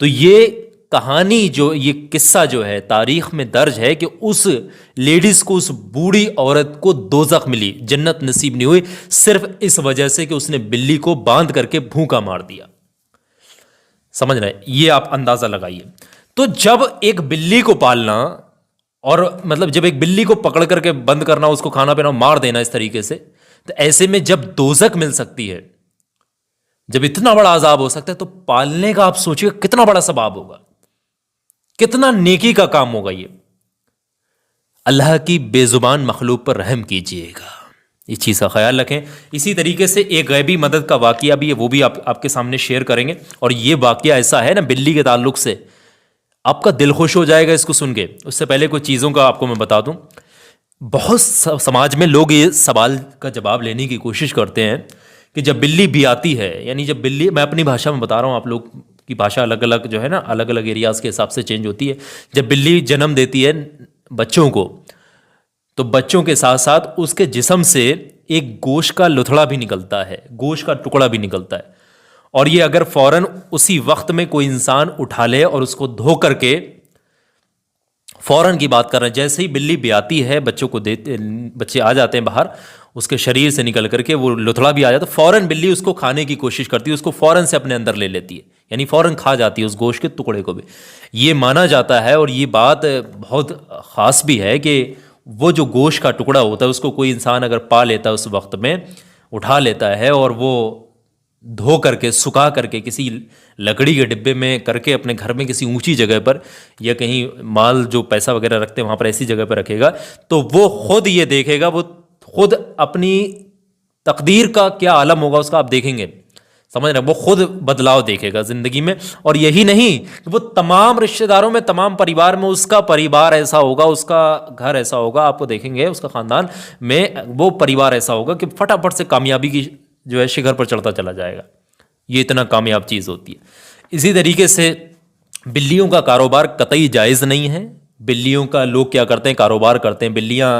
تو یہ کہانی جو یہ قصہ جو ہے تاریخ میں درج ہے کہ اس لیڈیز کو، اس بوڑھی عورت کو دوزخ ملی، جنت نصیب نہیں ہوئی، صرف اس وجہ سے کہ اس نے بلی کو باندھ کر کے بھوکا مار دیا. سمجھ رہے ہیں؟ یہ آپ اندازہ لگائیے. تو جب ایک بلی کو پالنا اور مطلب جب ایک بلی کو پکڑ کر کے بند کرنا، اس کو کھانا پینا مار دینا اس طریقے سے، تو ایسے میں جب دوزخ مل سکتی ہے، جب اتنا بڑا عذاب ہو سکتا ہے، تو پالنے کا آپ سوچیے کتنا بڑا ثواب ہوگا، کتنا نیکی کا کام ہوگا. اللہ کی بے زبان مخلوق پر رحم کیجیے گا، اس چیز کا خیال رکھیں. اسی طریقے سے ایک غیبی مدد کا واقعہ بھی ہے، وہ بھی آپ کے سامنے شیئر کریں گے. اور یہ واقعہ ایسا ہے نا بلی کے تعلق سے، آپ کا دل خوش ہو جائے گا اس کو سن کے. اس سے پہلے کچھ چیزوں کا آپ کو میں بتا دوں. بہت سماج میں لوگ یہ سوال کا جواب لینے کی کوشش کرتے ہیں کہ جب بلی بھی آتی ہے، یعنی جب بلی، میں اپنی بھاشا میں بتا رہا ہوں، آپ لوگ کی بھاشا الگ الگ جو ہے نا، الگ الگ ایریاز کے حساب سے چینج ہوتی ہے. جب بلی جنم دیتی ہے بچوں کو، تو بچوں کے ساتھ ساتھ اس کے جسم سے ایک گوشت کا لتھڑا بھی نکلتا ہے، گوشت کا ٹکڑا بھی نکلتا ہے. اور یہ اگر فوراً اسی وقت میں کوئی انسان اٹھا لے اور اس کو دھو کر کے، فوراً کی بات کر رہے ہیں، جیسے ہی بلی بھی آتی ہے، بچوں کو بچے آ جاتے ہیں باہر اس کے شریر سے نکل کر کے، وہ لتھڑا بھی آ جاتا ہے، فوراً بلی اس کو کھانے کی کوشش کرتی ہے، اس کو فوراً سے اپنے اندر لے لیتی ہے، یعنی فوراً کھا جاتی ہے اس گوشت کے ٹکڑے کو بھی. یہ مانا جاتا ہے، اور یہ بات بہت خاص بھی ہے کہ وہ جو گوشت کا ٹکڑا ہوتا ہے اس کو کوئی انسان اگر پا لیتا ہے، اس وقت میں اٹھا لیتا ہے اور وہ دھو کر کے، سکھا کر کے، کسی لکڑی کے ڈبے میں کر کے، اپنے گھر میں کسی اونچی جگہ پر یا کہیں مال جو پیسہ وغیرہ رکھتے ہیں وہاں پر ایسی جگہ پر رکھے گا، تو وہ خود یہ دیکھے گا، وہ خود اپنی تقدیر کا کیا عالم ہوگا اس کا آپ دیکھیں گے. سمجھ رہے ہیں؟ وہ خود بدلاؤ دیکھے گا زندگی میں. اور یہی نہیں کہ وہ تمام رشتہ داروں میں، تمام پریوار میں اس کا پریوار ایسا ہوگا، اس کا گھر ایسا ہوگا، آپ کو دیکھیں گے اس کا خاندان میں وہ پریوار ایسا ہوگا کہ فٹافٹ سے کامیابی کی جو ہے شکر پر چڑھتا چلا جائے گا. یہ اتنا کامیاب چیز ہوتی ہے. اسی طریقے سے بلیوں کا کاروبار قطعی جائز نہیں ہے. بلیوں کا لوگ کیا کرتے ہیں، کاروبار کرتے ہیں. بلیاں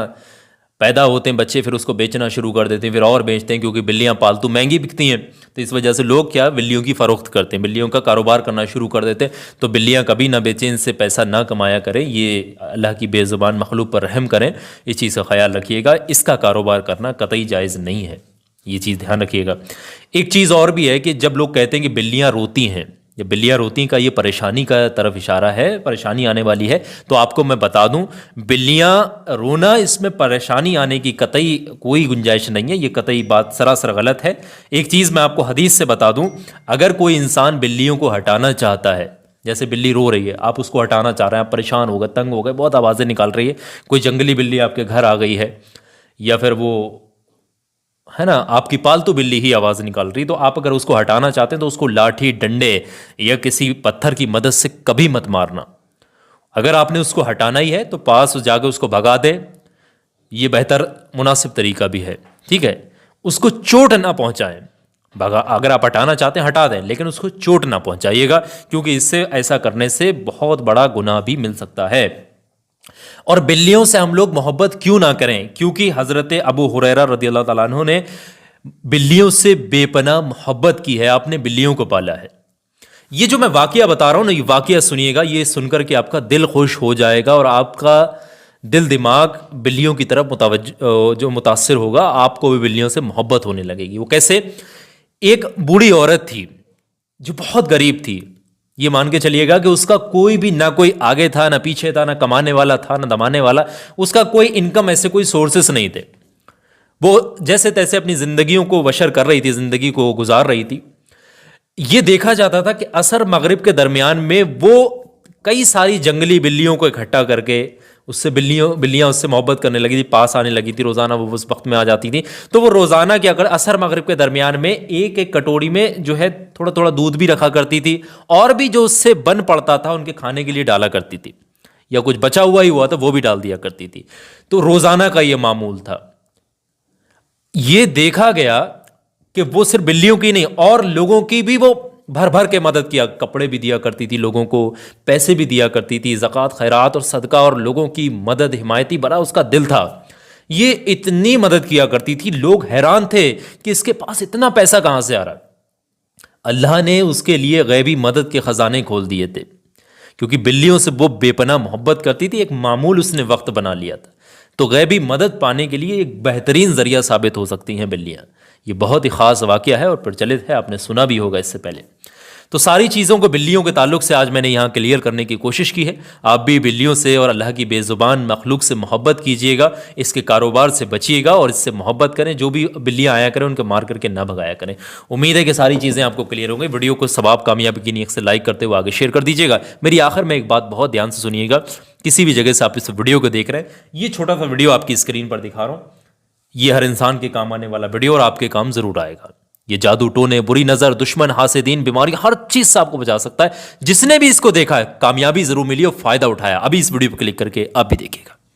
پیدا ہوتے ہیں بچے، پھر اس کو بیچنا شروع کر دیتے ہیں، پھر اور بیچتے ہیں، کیونکہ بلیاں پالتو مہنگی بکتی ہیں. تو اس وجہ سے لوگ کیا بلیوں کی فروخت کرتے ہیں، بلیوں کا کاروبار کرنا شروع کر دیتے ہیں. تو بلیاں کبھی نہ بیچیں، ان سے پیسہ نہ کمایا کریں. یہ اللہ کی بے زبان مخلوق پر رحم کریں، اس چیز کا خیال رکھیے گا. اس کا کاروبار کرنا قطعی جائز نہیں ہے، یہ چیز دھیان رکھیے گا. ایک چیز اور بھی ہے کہ جب لوگ کہتے ہیں کہ بلیاں روتی ہیں، جب بلیاں روتی ہیں کا یہ پریشانی کا طرف اشارہ ہے، پریشانی آنے والی ہے. تو آپ کو میں بتا دوں، بلیاں رونا، اس میں پریشانی آنے کی قطعی کوئی گنجائش نہیں ہے. یہ قطعی بات سراسر غلط ہے. ایک چیز میں آپ کو حدیث سے بتا دوں، اگر کوئی انسان بلیوں کو ہٹانا چاہتا ہے، جیسے بلی رو رہی ہے، آپ اس کو ہٹانا چاہ رہے ہیں، آپ پریشان ہو گئے، تنگ ہو گئے، بہت آوازیں نکال رہی ہے، کوئی جنگلی بلی آپ کے گھر آ گئی ہے، یا پھر وہ ہے نا آپ کی پالتو بلی ہی آواز نکال رہی، تو آپ اگر اس کو ہٹانا چاہتے ہیں تو اس کو لاٹھی، ڈنڈے یا کسی پتھر کی مدد سے کبھی مت مارنا. اگر آپ نے اس کو ہٹانا ہی ہے تو پاس جا کے اس کو بھگا دے، یہ بہتر مناسب طریقہ بھی ہے. ٹھیک ہے، اس کو چوٹ نہ پہنچائیں. اگر آپ ہٹانا چاہتے ہیں ہٹا دیں، لیکن اس کو چوٹ نہ پہنچائیے گا، کیونکہ اس سے، ایسا کرنے سے بہت بڑا گناہ بھی مل سکتا ہے. اور بلیوں سے ہم لوگ محبت کیوں نہ کریں؟ کیونکہ حضرت ابو ہریرہ رضی اللہ تعالیٰ عنہ نے بلیوں سے بے پناہ محبت کی ہے. آپ نے بلیوں کو پالا ہے. یہ جو میں واقعہ بتا رہا ہوں نا، یہ واقعہ سنیے گا، یہ سن کر کے آپ کا دل خوش ہو جائے گا، اور آپ کا دل دماغ بلیوں کی طرف جو متاثر ہوگا، آپ کو بھی بلیوں سے محبت ہونے لگے گی. وہ کیسے؟ ایک بوڑھی عورت تھی جو بہت غریب تھی. یہ مان کے چلیے گا کہ اس کا کوئی بھی، نہ کوئی آگے تھا نہ پیچھے تھا، نہ کمانے والا تھا نہ دمانے والا، اس کا کوئی انکم، ایسے کوئی سورسز نہیں تھے. وہ جیسے تیسے اپنی زندگیوں کو بشر کر رہی تھی، زندگی کو گزار رہی تھی. یہ دیکھا جاتا تھا کہ عصر مغرب کے درمیان میں وہ کئی ساری جنگلی بلیوں کو اکٹھا کر کے، اس سے بلیاں اس سے محبت کرنے لگی تھی، پاس آنے لگی تھی، روزانہ وہ اس وقت میں آ جاتی تھی. تو وہ روزانہ کیا کر، عصر مغرب کے درمیان میں ایک ایک کٹوری میں جو ہے تھوڑا تھوڑا دودھ بھی رکھا کرتی تھی، اور بھی جو اس سے بن پڑتا تھا ان کے کھانے کے لیے ڈالا کرتی تھی، یا کچھ بچا ہوا ہی ہوا تھا وہ بھی ڈال دیا کرتی تھی. تو روزانہ کا یہ معمول تھا. یہ دیکھا گیا کہ وہ صرف بلیوں کی نہیں، اور لوگوں کی بھی وہ بھر بھر کے مدد کیا، کپڑے بھی دیا کرتی تھی لوگوں کو، پیسے بھی دیا کرتی تھی، زکوٰۃ، خیرات اور صدقہ، اور لوگوں کی مدد، حمایتی بڑا اس کا دل تھا. یہ اتنی مدد کیا کرتی تھی، لوگ حیران تھے کہ اس کے پاس اتنا پیسہ کہاں سے آ رہا ہے. اللہ نے اس کے لیے غیبی مدد کے خزانے کھول دیے تھے، کیونکہ بلیوں سے وہ بے پناہ محبت کرتی تھی، ایک معمول اس نے وقت بنا لیا تھا۔ تو غیبی مدد پانے کے لیے ایک بہترین ذریعہ ثابت ہو سکتی ہیں بلیاں۔ یہ بہت ہی خاص واقعہ ہے اور پرچلت ہے، آپ نے سنا بھی ہوگا اس سے پہلے۔ تو ساری چیزوں کو بلیوں کے تعلق سے آج میں نے یہاں کلیئر کرنے کی کوشش کی ہے۔ آپ بھی بلیوں سے اور اللہ کی بے زبان مخلوق سے محبت کیجئے گا، اس کے کاروبار سے بچیے گا اور اس سے محبت کریں۔ جو بھی بلیاں آیا کریں ان کو مار کر کے نہ بھگایا کریں۔ امید ہے کہ ساری چیزیں آپ کو کلیئر ہوں گی۔ ویڈیو کو ثواب کامیابی کی نیت سے لائک کرتے ہوئے آگے شیئر کر دیجیے گا۔ میری آخر میں ایک بات بہت دھیان سے سنیے گا، کسی بھی جگہ سے آپ اس ویڈیو کو دیکھ رہے ہیں، یہ چھوٹا سا ویڈیو آپ کی اسکرین پر دکھا رہا ہوں، یہ ہر انسان کے کام آنے والا ویڈیو اور آپ کے کام ضرور آئے گا۔ یہ جادو ٹونے، بری نظر، دشمن، حاسدین، بیماری، ہر چیز سے آپ کو بچا سکتا ہے۔ جس نے بھی اس کو دیکھا ہے کامیابی ضرور ملی اور فائدہ اٹھایا۔ ابھی اس ویڈیو پہ کلک کر کے آپ بھی دیکھیے گا۔